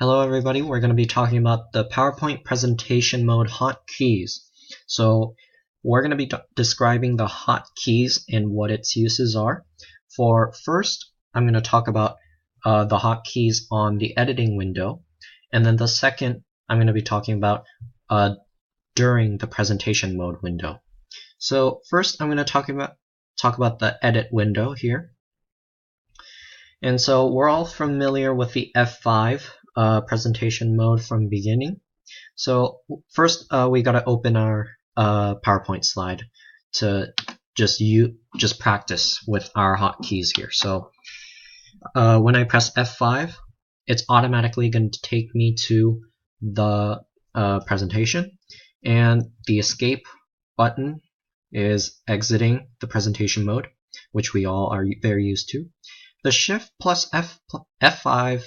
Hello everybody, we're going to be talking about the PowerPoint presentation mode hotkeys. So we're going to be describing the hotkeys and what its uses are. For first, I'm going to talk about the hotkeys on the editing window, and then the second, I'm going to be talking about during the presentation mode window. So first, I'm going to talk about the edit window here. And so we're all familiar with the F5 presentation mode from beginning. So first we got to open our PowerPoint slide to just practice with our hotkeys here. So when I press F5, it's automatically going to take me to the presentation, and the escape button is exiting the presentation mode, which we all are very used to. The Shift plus F5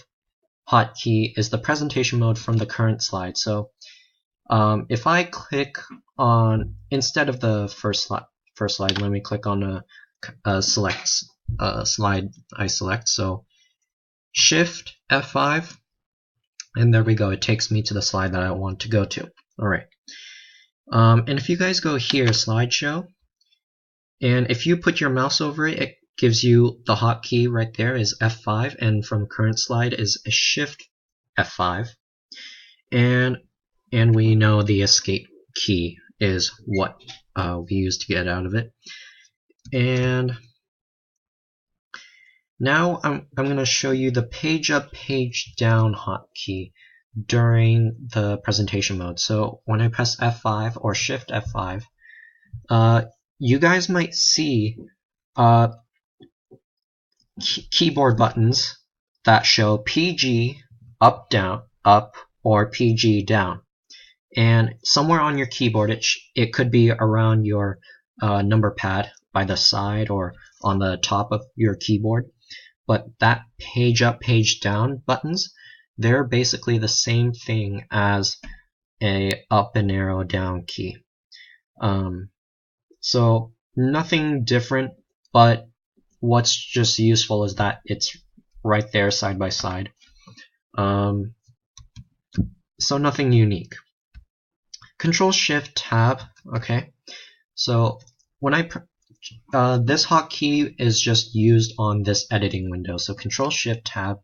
hotkey is the presentation mode from the current slide. So if I click on, instead of the first slide, let me click on a slide I select. So Shift F5, and there we go. It takes me to the slide that I want to go to. All right. And if you guys go here, slideshow, and if you put your mouse over it, it gives you the hotkey right there is F5, and from current slide is Shift F5, and we know the escape key is what we use to get out of it. And now I'm going to show you the page up, page down hotkey during the presentation mode. So when I press F5 or Shift F5, you guys might see keyboard buttons that show PG up, down, up, or PG down. And somewhere on your keyboard, it could be around your number pad by the side or on the top of your keyboard. But that page up, page down buttons, they're basically the same thing as a up and arrow down key. So nothing different, but what's just useful is that it's right there side by side. So nothing unique. Control Shift Tab. Okay, so when this hotkey is just used on this editing window. So Control Shift Tab.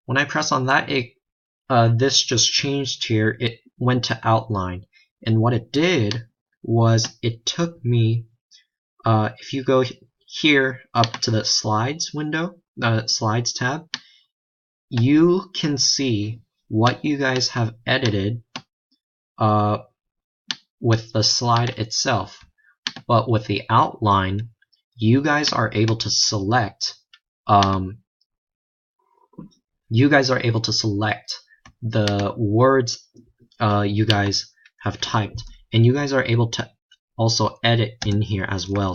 When I press on that, this just changed here. It went to outline, and what it did was it took me. If you go here up to the slides window, slides tab, you can see what you guys have edited with the slide itself. But with the outline, you guys are able to select the words you guys have typed, and you guys are able to also edit in here as well.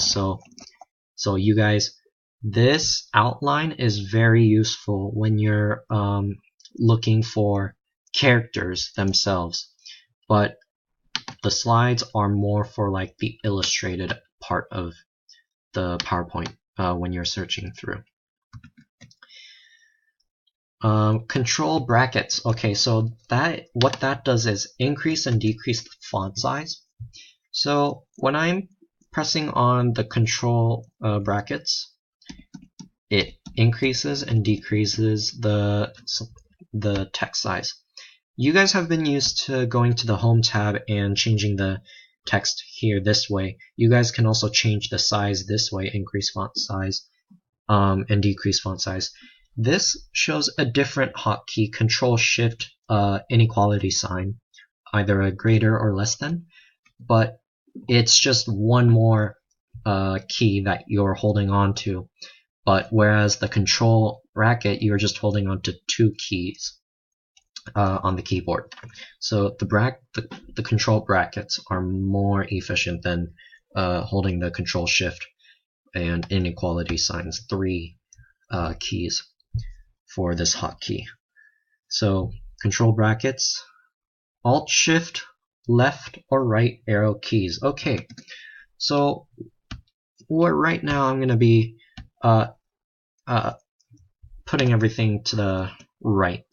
So you guys, this outline is very useful when you're looking for characters themselves, but the slides are more for like the illustrated part of the PowerPoint when you're searching through. Control brackets. Okay, so what that does is increase and decrease the font size. So when I'm pressing on the control brackets, it increases and decreases the text size. You guys have been used to going to the Home tab and changing the text here this way. You guys can also change the size this way, increase font size and decrease font size. This shows a different hotkey, Control Shift inequality sign, either a greater or less than, but it's just one more key that you're holding on to. But whereas the control bracket, you're just holding on to two keys on the keyboard. So the control brackets are more efficient than holding the Control Shift and inequality signs, three keys for this hotkey. So control brackets, Alt Shift, left or right arrow keys. Okay, so right now I'm going to be putting everything to the right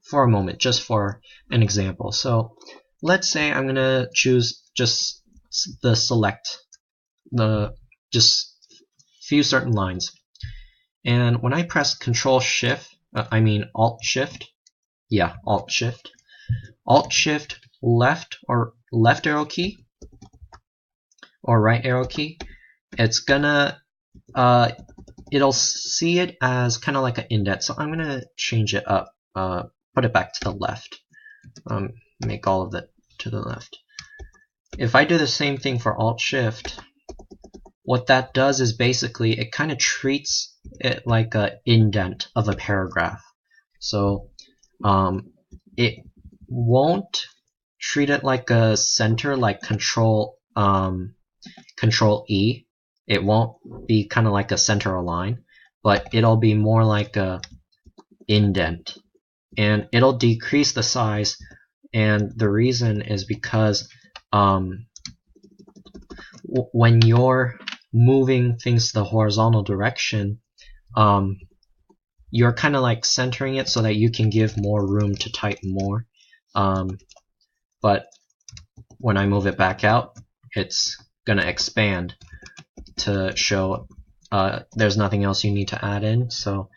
for a moment, just for an example. So let's say I'm gonna choose just the select the just few certain lines, and when I press Control Shift, Alt Shift, Alt Shift left or left arrow key or right arrow key, it's gonna it'll see it as kind of like an indent. So I'm gonna change it up, put it back to the left, make all of it to the left. If I do the same thing for Alt Shift, what that does is basically it kind of treats it like an indent of a paragraph. So it won't treat it like a center, like Control E. It won't be kind of like a center align, but it'll be more like a indent, and it'll decrease the size. And the reason is because when you're moving things to the horizontal direction, you're kind of like centering it so that you can give more room to type more. But when I move it back out, it's gonna expand to show there's nothing else you need to add in. So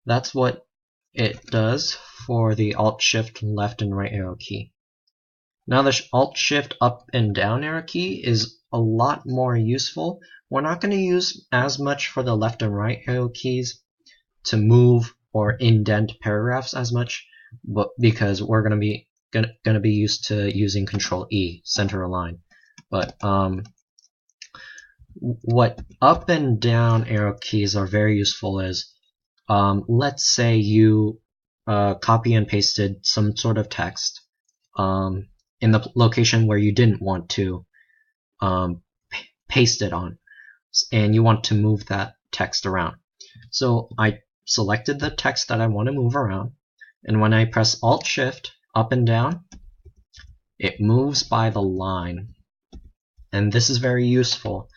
that's what it does for the Alt Shift left and right arrow key. Now the Alt Shift up and down arrow key is a lot more useful. We're not going to use as much for the left and right arrow keys to move or indent paragraphs as much, but because we're going to be used to using Control E, center align. But what up and down arrow keys are very useful is, let's say you copy and pasted some sort of text in the location where you didn't want to paste it on, and you want to move that text around. So I selected the text that I want to move around, and when I press Alt Shift up and down, it moves by the line. And this is very useful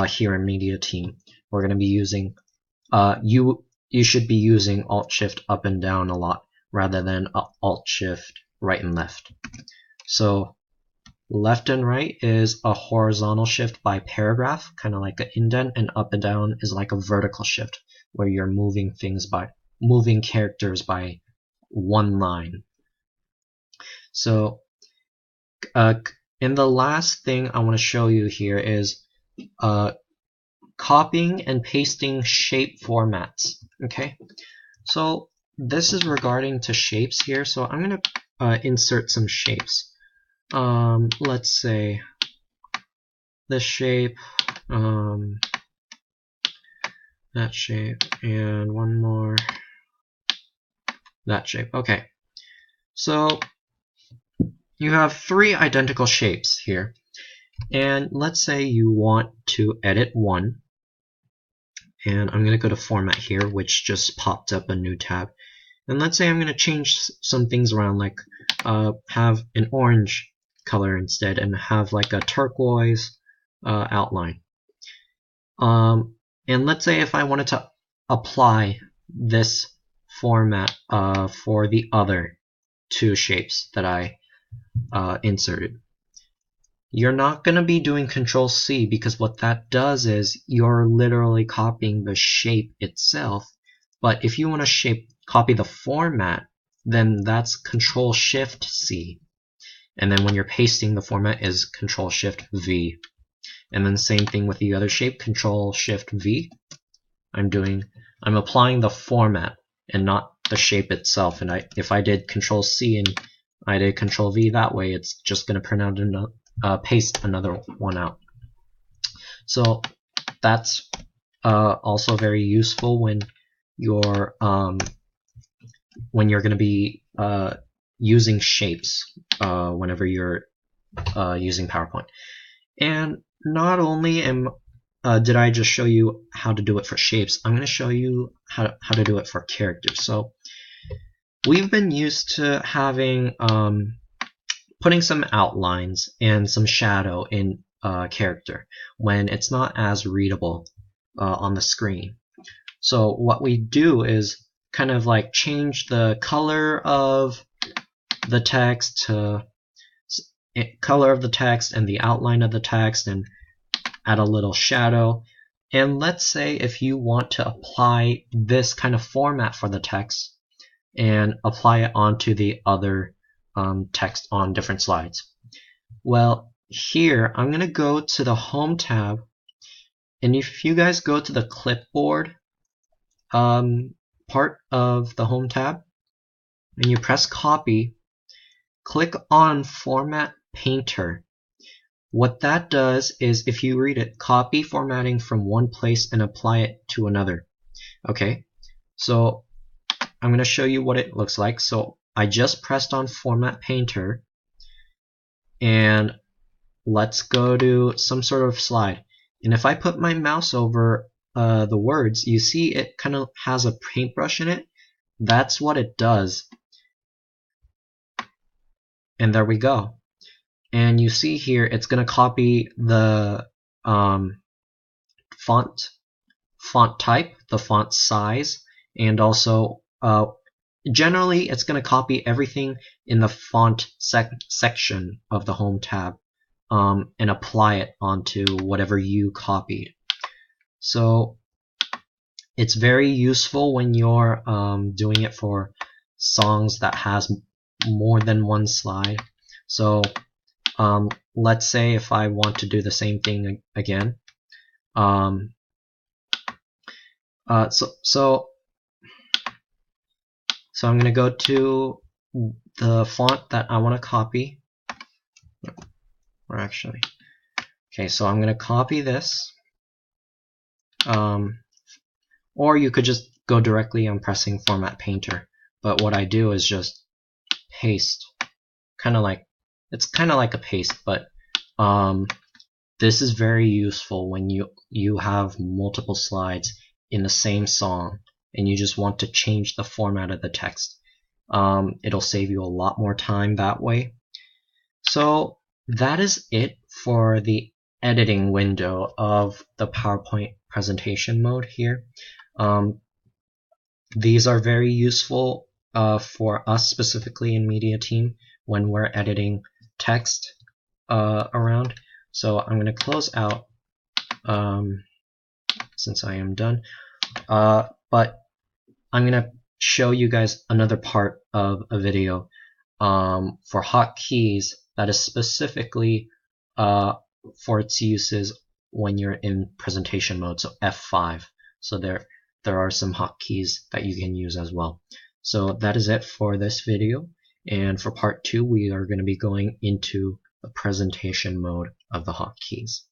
here in Media Team. We're going to be using you should be using Alt Shift up and down a lot rather than Alt Shift right and left. So left and right is a horizontal shift by paragraph, kind of like an indent, and up and down is like a vertical shift where you're moving characters by one line. So and the last thing I want to show you here is copying and pasting shape formats. Okay, so this is regarding to shapes here. So I'm going to insert some shapes. Let's say this shape, that shape, and one more, that shape. Okay, so you have 3 identical shapes here, and let's say you want to edit one, and I'm going to go to Format here, which just popped up a new tab, and let's say I'm going to change some things around, like have an orange color instead and have like a turquoise outline. And let's say if I wanted to apply this format for the other 2 shapes that I inserted. You're not going to be doing Control C, because what that does is you're literally copying the shape itself. But if you want to copy the format, then that's Control Shift C. And then when you're pasting, the format is Control Shift V. And then same thing with the other shape, Control Shift V. I'm applying the format and not the shape itself. And if I did Control C and I did Control V that way, it's just going to print out paste another one out. So that's also very useful when you're going to be using shapes whenever you're using PowerPoint. And not only did I just show you how to do it for shapes, I'm going to show you how to do it for characters. So we've been used to having putting some outlines and some shadow in character when it's not as readable on the screen. So what we do is kind of like change the color of the text to color of the text and the outline of the text, and add a little shadow. And let's say if you want to apply this kind of format for the text and apply it onto the other text on different slides. Well, here I'm going to go to the Home tab, and if you guys go to the clipboard part of the Home tab and you press copy, click on Format Painter. What that does is, if you read it, copy formatting from one place and apply it to another. Okay, so I'm going to show you what it looks like. So I just pressed on Format Painter, and let's go to some sort of slide. And if I put my mouse over the words, you see it kind of has a paintbrush in it. That's what it does. And there we go. And you see here, it's going to copy the font type, the font size, and also generally it's going to copy everything in the font section of the Home tab and apply it onto whatever you copied. So it's very useful when you're doing it for songs that has more than one slide. So let's say if I want to do the same thing again. So I'm going to go to the font that I want to copy. Or actually, okay, so I'm going to copy this. Or you could just go directly on pressing Format Painter. But what I do is just paste. It's kind of like a paste, but this is very useful when you have multiple slides in the same song and you just want to change the format of the text. It'll save you a lot more time that way. So that is it for the editing window of the PowerPoint presentation mode here. These are very useful for us specifically in Media Team when we're editing text around. So I'm going to close out since I am done. But I'm going to show you guys another part of a video for hotkeys that is specifically for its uses when you're in presentation mode, so F5. So there are some hotkeys that you can use as well. So that is it for this video, and for part 2 we are going to be going into the presentation mode of the hotkeys.